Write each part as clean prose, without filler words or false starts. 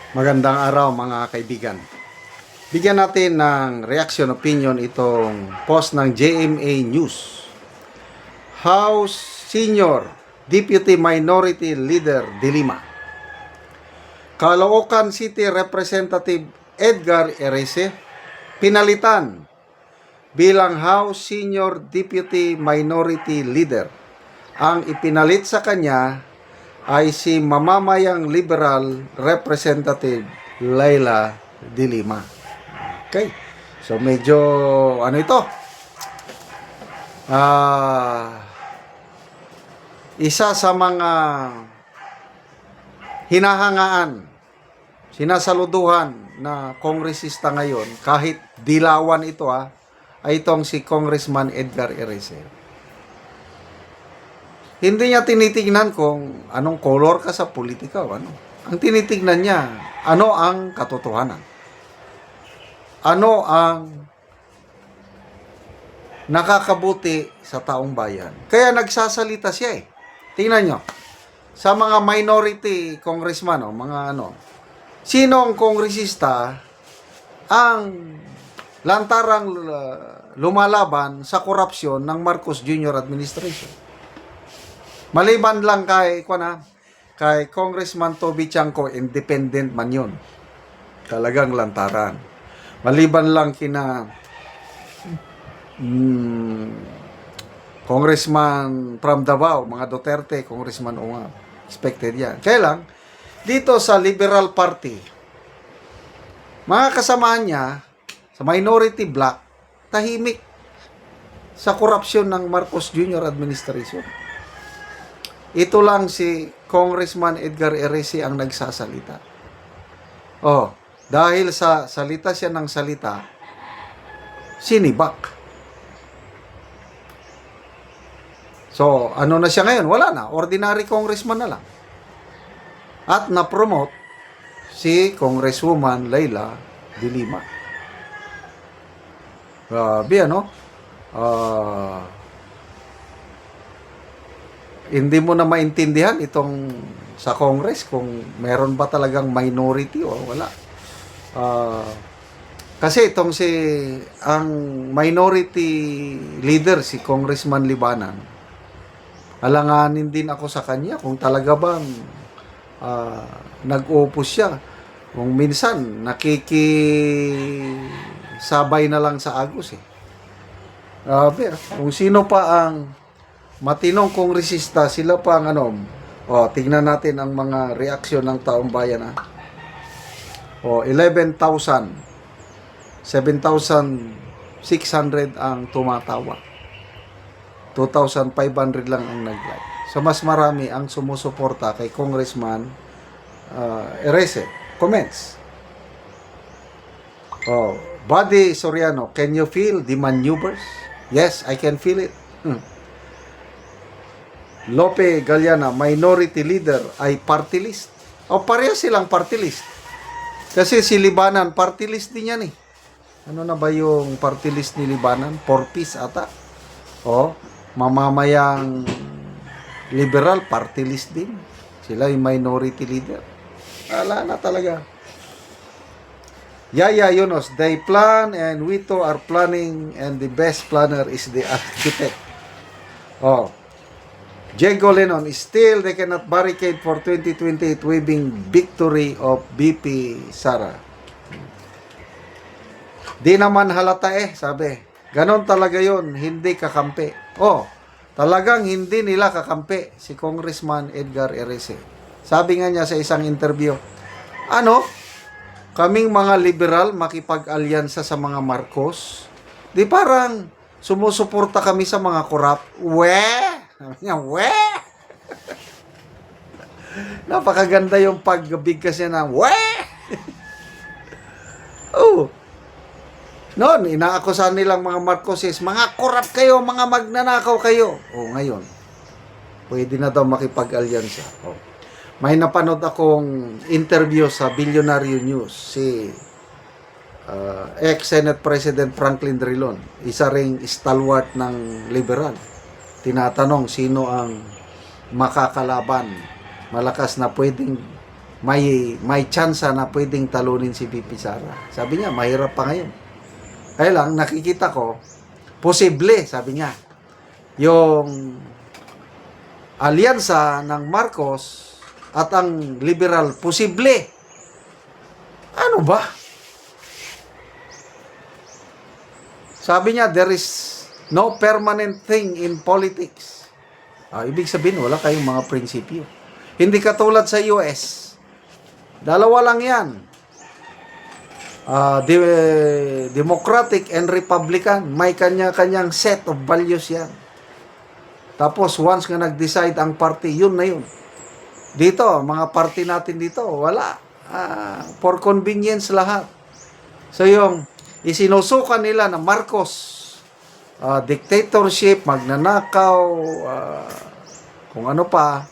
Magandang araw mga kaibigan. Bigyan natin ng reaction opinion itong post ng JMA News. House Senior Deputy Minority Leader Dilima. Caloocan City Representative Edgar Erese pinalitan bilang House Senior Deputy Minority Leader. Ang ipinalit sa kanya ay si mamamayang liberal representative Laila Dilima. Okay. So medyo ano ito? Isa sa mga hinahangaan, sinasaluduhan na kongresista ngayon, kahit dilawan ito ay itong si Congressman Edgar Erese. Hindi niya tinitingnan kung anong color ka sa politika o ano. Ang tinitingnan niya, ano ang katotohanan. Ano ang nakakabuti sa taong bayan. Kaya nagsasalita siya . Tingnan nyo. Sa mga minority congressman, sinong kongresista ang lantarang lumalaban sa korupsyon ng Marcos Jr. administration? Maliban lang kay Congressman Toby Chanco, independent man yun. Talagang lantaran. Maliban lang kina Congressman from Davao, mga Duterte, Congressman Ungab. Expected yan. Kaya lang, dito sa Liberal Party, mga kasamahan niya, sa minority bloc, tahimik sa korupsyon ng Marcos Jr. administration. Ito lang si Congressman Edgar Erese ang nagsasalita. Dahil sa salita siya ng salita, sinibak. So, ano na siya ngayon? Wala na. Ordinary congressman na lang. At na-promote si Congresswoman Laila Dilima. Grabe, ano? Hindi mo na maintindihan itong sa Congress kung meron ba talagang minority o wala. Kasi itong ang minority leader, si Congressman Libanan, alanganin din ako sa kanya kung talaga bang nag-opos siya. Kung minsan, nakikisabay na lang sa agos . Kung sino pa ang matinong kongresista, sila pa ang tingnan natin ang mga reaksyon ng taong bayan . 11,000, 7,600 ang tumatawa. 2,500 lang ang nag-like. So mas marami ang sumusuporta kay Congressman Erese. Comments. Buddy Soriano, can you feel the maneuvers? Yes, I can feel it. Lope Galiana, minority leader ay party list. Pareho silang party list. Kasi si Libanan, party list din yan . Ano na ba yung party list ni Libanan? 4-piece ata. Mamamayang liberal, party list din. Sila yung minority leader. Wala na talaga. Yaya Yunus, they plan and we too are planning and the best planner is the architect. Diego Lenon, still they cannot barricade for 2028 waving victory of BP Sara. Di naman halata sabi. Ganon talaga yon, hindi kakampi. Talagang hindi nila kakampi si Congressman Edgar Erese. Sabi nga niya sa isang interview, kaming mga liberal makipag-alyansa sa mga Marcos, di parang sumusuporta kami sa mga korap. Napakaganda yung pagbigkas niya ng noon, inaakusahan nilang mga Marcoses, mga korap kayo, mga magnanakaw kayo. Ngayon, pwede na daw makipag-alyansa. May napanood akong interview sa Billionaire News, si ex-Senate President Franklin Drilon, isa ring stalwart ng liberal. Tinatanong sino ang makakalaban, malakas na pwedeng may chance na pwedeng talunin si VP Sara. Sabi niya, mahirap pa ngayon. Kaya lang, nakikita ko, posible, sabi niya, yung alyansa ng Marcos at ang liberal, posible. Ano ba? Sabi niya, there is no permanent thing in politics. Ibig sabihin, wala kayong mga prinsipyo. Hindi katulad sa US. Dalawa lang yan. Democratic and Republican, may kanya-kanyang set of values yan. Tapos, once nga nag-decide ang party, yun na yun. Dito, mga party natin dito, wala. For convenience lahat. So, yung isinusukan nila na Marcos, dictatorship, magnanakaw, kung ano pa,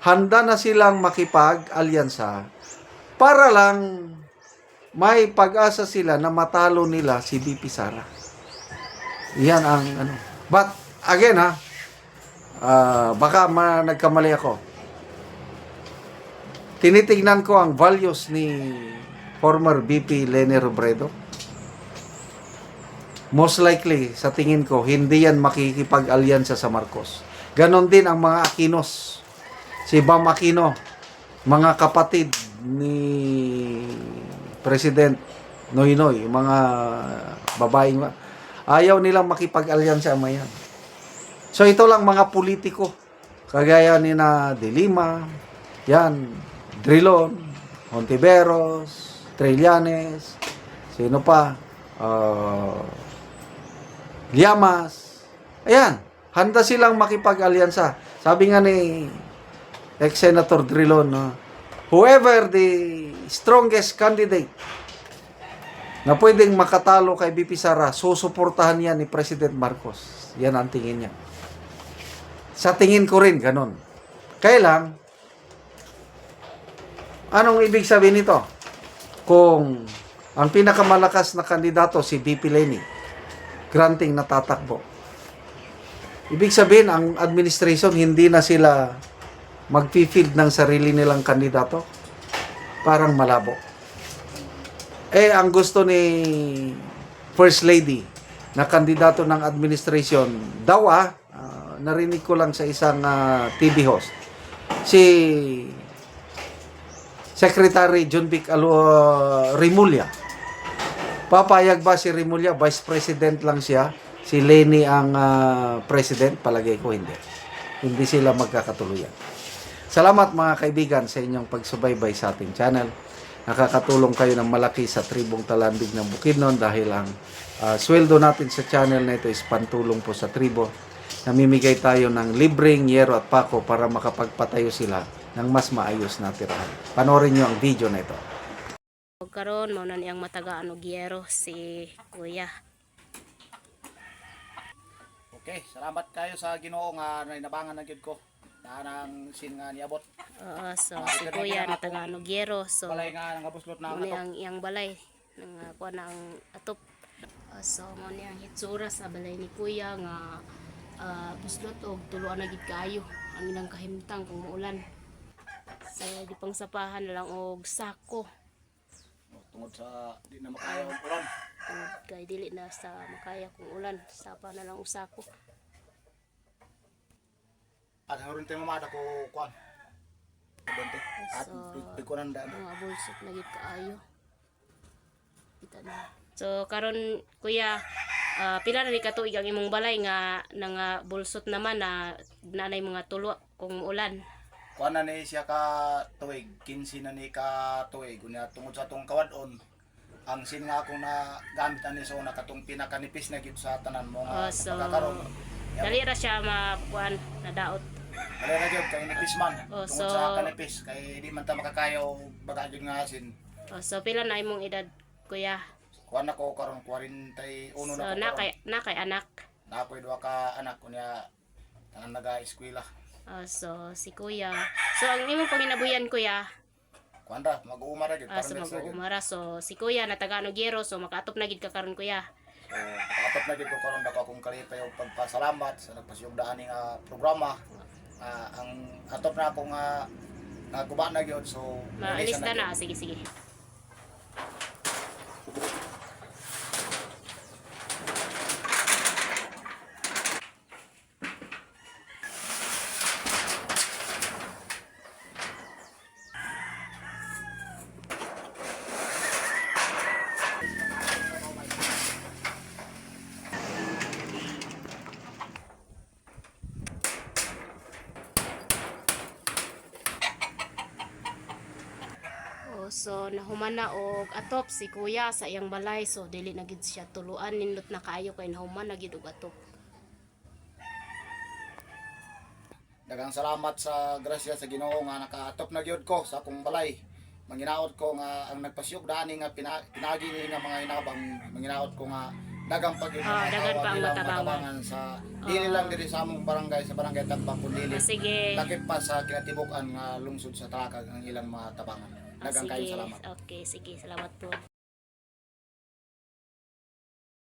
handa na silang makipag-alyansa para lang may pag-asa sila na matalo nila si VP Sara. Yan ang ano. But, again baka nagkamali ako. Tinitignan ko ang values ni former VP Leni Robredo. Most likely, sa tingin ko, hindi yan makikipag-alyansa sa Marcos. Ganon din ang mga Aquinos. Si Bam Aquino, mga kapatid ni President Noynoy, mga babaeng, ayaw nilang makipag-alyansa ang mayan. So, ito lang mga politiko. Kagaya ni na De Lima, yan, Drilon, Hontiveros, Trillanes, sino pa, Llamas. Ayan, handa silang makipag-alyansa. Sabi nga ni ex-Senator Drilon, whoever the strongest candidate na pwedeng makatalo kay VP Sara, susuportahan yan ni President Marcos. Yan ang tingin niya. Sa tingin ko rin, ganon. Kaya lang, anong ibig sabihin nito? Kung ang pinakamalakas na kandidato si VP Leni, granting natatakbo. Ibig sabihin, ang administration, hindi na sila mag-field ng sarili nilang kandidato. Parang malabo. Ang gusto ni First Lady na kandidato ng administration, daw narinig ko lang sa isang TV host, si Secretary John Vic Rimulya. Papayag ba si Rimulya? Vice President lang siya. Si Leni ang President? Palagay ko hindi. Hindi sila magkakatuluyan. Salamat mga kaibigan sa inyong pagsubaybay sa ating channel. Nakakatulong kayo ng malaki sa tribong Talandig ng Bukidnon dahil ang sweldo natin sa channel na ito is pantulong po sa tribo. Namimigay tayo ng libreng yero at pako para makapagpatayo sila ng mas maayos na tirahan. Panoorin nyo ang video na ito. Karon mao na niyang matagaan og yero si Kuya. Okay, salamat kayo sa Ginoo nga nainabangan na gyud ko. Nang sin nga niabot. So si Kuya natagaan og yero. So Balay nga nangabuslot na mao ako. niyang iyang balay nang kuha na ang atop. So mao niyang hitsura sa balay ni Kuya nga buslot og tuluan na gid kaayo ang ilang kahimtang kung muulan. So di pang sapahan na lang og sako. Tungod sa di na makaya ang ulan. Kay dili na sa makaya kung ulan, sapa na lang usako. At haron tayo mamada ko kuan. Bente. At ikunan da. Mga bulsot na gid kaayo. Kita na. So karon Kuya, pila na ni katuig ang imong balay nga nang bulsot naman na nanay mga tulo kung ulan. Kuan na ni siya ka tuig, 15 na ni ka tuig. Unya tungod sa tong kawadon, ang sin nga akong na gamit ani so nakatong pinakanipis na gid sa tanan mo nga So pagkakaroon. dali ra siya makuan na daot. Dali ra gyud kay nipis man. Tungod So sa kanipis kay di man ta makakayo baga gyud nga asin. so pila na imong edad Kuya? Kuan ako karon 41 So na ko. na kay anak. Na ako'y duha ka anak kunya tanan naga-eskwela. So si Kuya. So ang imong panginabuyan Kuya, Kuan ra mag-uumara gyud so mag-uumara. So si Kuya na taga Noguero, so makaatop na gid ka karon Kuya. So atop na gyud ko karon dako akong kalipay og pagpasalamat sa nagpasiyugdaan nga programa. Ang atop na ako nga naguba na gyud so Maalis release na gyud. na. Sige, sige. Oh, so nahuman na og atop si kuya sa iyang balay, so dili na gid siya tuluan, nindot na kaayo kay nahuman na gid og atop. Daghang salamat sa grasya sa Ginoo nga nakaatop na gyud ko sa akong balay. Manginaot ko nga ang nagpasyog dani nga pinagi ni nga mga hinabang, manginaot ko nga dagang pag dagan pa ang matabangan. sa dili lang diri sa among barangay, sa barangay Tagbang kundi Sige. lakip pa sa kinatibukan nga lungsod sa Talakag ang ilang mga tabangan. Dagang kayo Sige. salamat. Okay, sige. Salamat po.